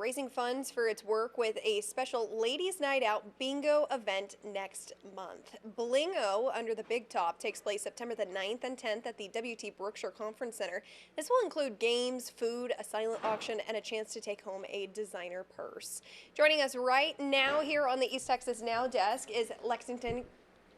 raising funds for its work with a special Ladies' Night Out bingo event next month. Bling-O Under the Big takes place September the 9th and 10th at the WT Brookshire Conference Center. This will include games, food, a silent auction, and a chance to take home a designer purse. Joining us right now here on the East Texas Now desk is Lexington.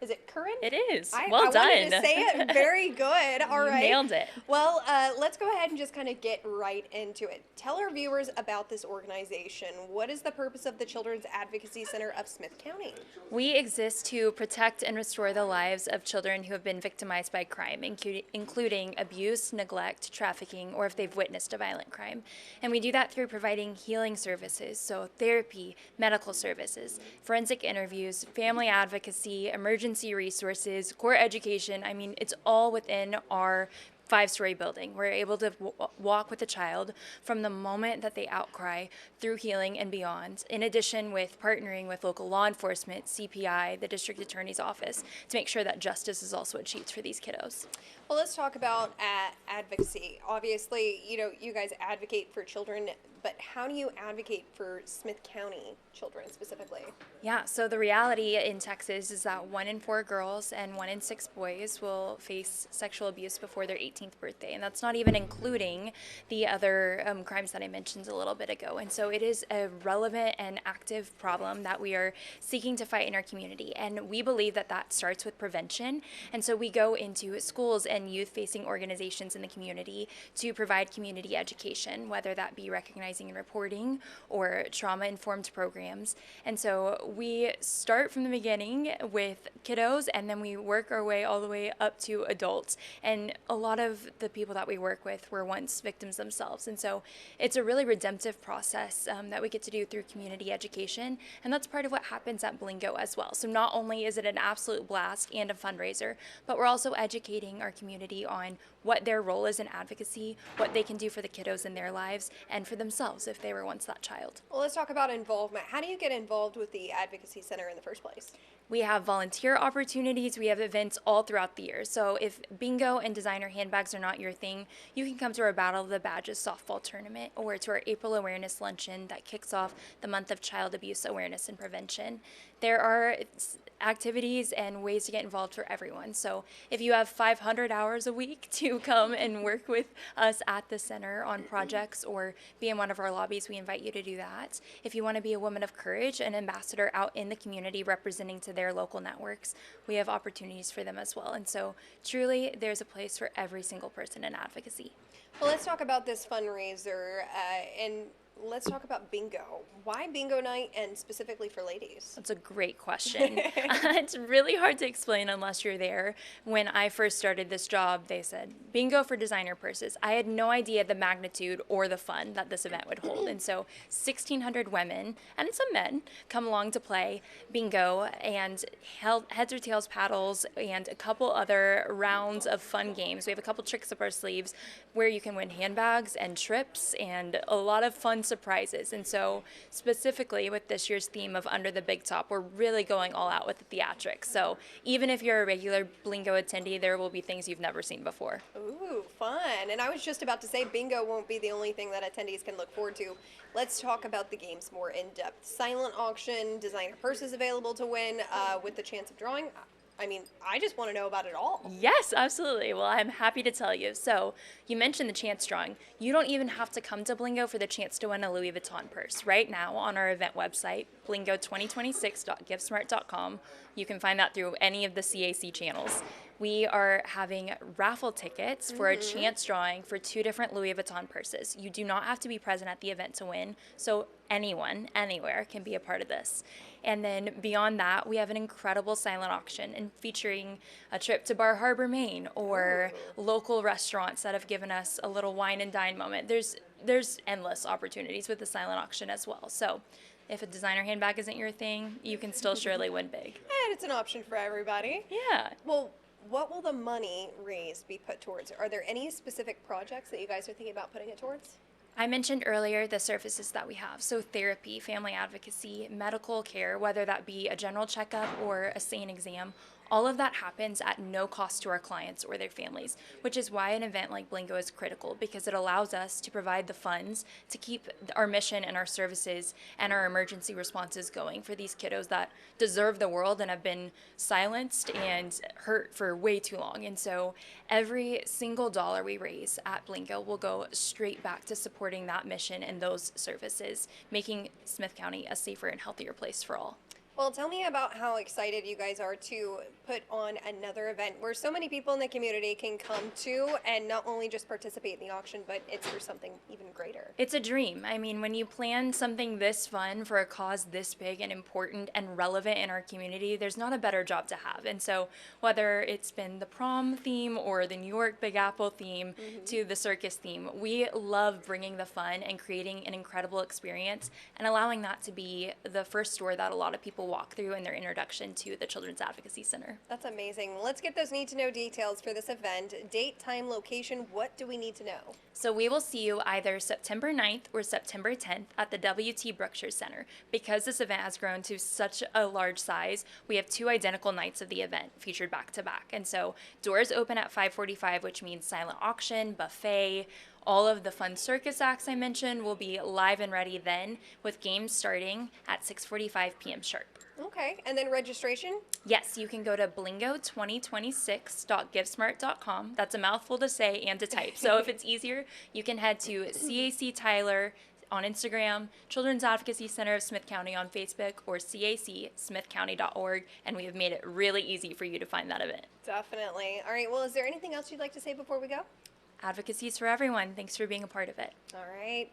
Is it Curran? It is. I Done. wanted to say it. Very good. All right. Nailed it. Well, let's go ahead and just kind of get right into it. Tell our viewers about this organization. What is the purpose of the Children's Advocacy Center of Smith County? We exist to protect and restore the lives of children who have been victimized by crime, including abuse, neglect, trafficking, or if they've witnessed a violent crime. And we do that through providing healing services, so therapy, medical services, forensic interviews, family advocacy, emergency resources, core education. I mean, it's all within our 5-story building. We're able to walk with a child from the moment that they outcry through healing and beyond, in addition with partnering with local law enforcement, CPI, the district attorney's office, to make sure that justice is also achieved for these kiddos. Well, let's talk about advocacy. Obviously, you guys advocate for children, but how do you advocate for Smith County children specifically? Yeah, so the reality in Texas is that 1 in 4 girls and 1 in 6 boys will face sexual abuse before their 18th birthday, and that's not even including the other crimes that I mentioned a little bit ago. And so it is a relevant and active problem that we are seeking to fight in our community, and we believe that that starts with prevention. And so we go into schools and youth-facing organizations in the community to provide community education, whether that be recognizing and reporting or trauma-informed programs. And so we start from the beginning with kiddos, and then we work our way all the way up to adults. And a lot of the people that we work with were once victims themselves. And so it's a really redemptive process that we get to do through community education. And that's part of what happens at Bling-O as well. So not only is it an absolute blast and a fundraiser, but we're also educating our community on what their role is in advocacy, what they can do for the kiddos in their lives, and for themselves if they were once that child. Well, let's talk about involvement. How do you get involved with the Advocacy Center in the first place? We have volunteer opportunities. We have events all throughout the year. So if bingo and designer handbags are not your thing, you can come to our Battle of the Badges softball tournament or to our April Awareness Luncheon that kicks off the month of child abuse awareness and prevention. There are activities and ways to get involved for everyone. So if you have 500 hours a week to come and work with us at the center on projects or be in one of our lobbies, we invite you to do that. If you want to be a woman of courage, an ambassador out in the community representing to their local networks, we have opportunities for them as well. And so truly there's a place for every single person in advocacy. Well, let's talk about this fundraiser and let's talk about bingo. Why bingo night and specifically for ladies? That's a great question. It's really hard to explain unless you're there. When I first started this job, they said, bingo for designer purses. I had no idea the magnitude or the fun that this event would hold. And so 1,600 women, and some men, come along to play bingo and heads or tails paddles and a couple other rounds of fun games. We have a couple tricks up our sleeves where you can win handbags and trips and a lot of fun surprises. And so specifically with this year's theme of Under the Big, we're really going all out with the theatrics. So even if you're a regular Bling-O attendee, there will be things you've never seen before. Ooh, fun. And I was just about to say bingo won't be the only thing that attendees can look forward to. Let's talk about the games more in depth. Silent auction, designer purses available to win with the chance of drawing. I mean, I just want to know about it all. Yes, absolutely. Well, I'm happy to tell you. So you mentioned the chance drawing. You don't even have to come to Bling-O for the chance to win a Louis Vuitton purse. Right now on our event website, blingo2026.givesmart.com, you can find that through any of the CAC channels. We are having raffle tickets for a chance drawing for 2 different Louis Vuitton purses. You do not have to be present at the event to win, so anyone, anywhere can be a part of this. And then beyond that, we have an incredible silent auction and featuring a trip to Bar Harbor, Maine, or local restaurants that have given us a little wine and dine moment. There's endless opportunities with the silent auction as well. So if a designer handbag isn't your thing, you can still surely win big. And it's an option for everybody. Yeah. Well, what will the money raised be put towards? Are there any specific projects that you guys are thinking about putting it towards? I mentioned earlier the services that we have. So therapy, family advocacy, medical care, whether that be a general checkup or a SANE exam, All of that happens at no cost to our clients or their families, which is why an event like Bling-O is critical, because it allows us to provide the funds to keep our mission and our services and our emergency responses going for these kiddos that deserve the world and have been silenced and hurt for way too long. And so every single dollar we raise at Bling-O will go straight back to supporting that mission and those services, making Smith County a safer and healthier place for all. Well, tell me about how excited you guys are to put on another event where so many people in the community can come to and not only just participate in the auction, but it's for something even greater. It's a dream. I mean, when you plan something this fun for a cause this big and important and relevant in our community, there's not a better job to have. And so whether it's been the prom theme or the New York Big Apple theme to the circus theme, we love bringing the fun and creating an incredible experience and allowing that to be the first door that a lot of people walk through in their introduction to the Children's Advocacy Center. That's amazing. Let's get those need-to-know details for this event. Date, time, location, what do we need to know? So we will see you either September 9th or September 10th at the WT Brookshire Center. Because this event has grown to such a large size, we have 2 identical nights of the event featured back to back. And so doors open at 5:45, which means silent auction, buffet. All of the fun circus acts I mentioned will be live and ready then, with games starting at 6:45 p.m. sharp. Okay, and then registration? Yes, you can go to blingo2026.givesmart.com. That's a mouthful to say and to type. So if it's easier, you can head to CAC Tyler on Instagram, Children's Advocacy Center of Smith County on Facebook, or cacsmithcounty.org, and we have made it really easy for you to find that event. Definitely. All right, well, is there anything else you'd like to say before we go? Advocacy is for everyone. Thanks for being a part of it. All right.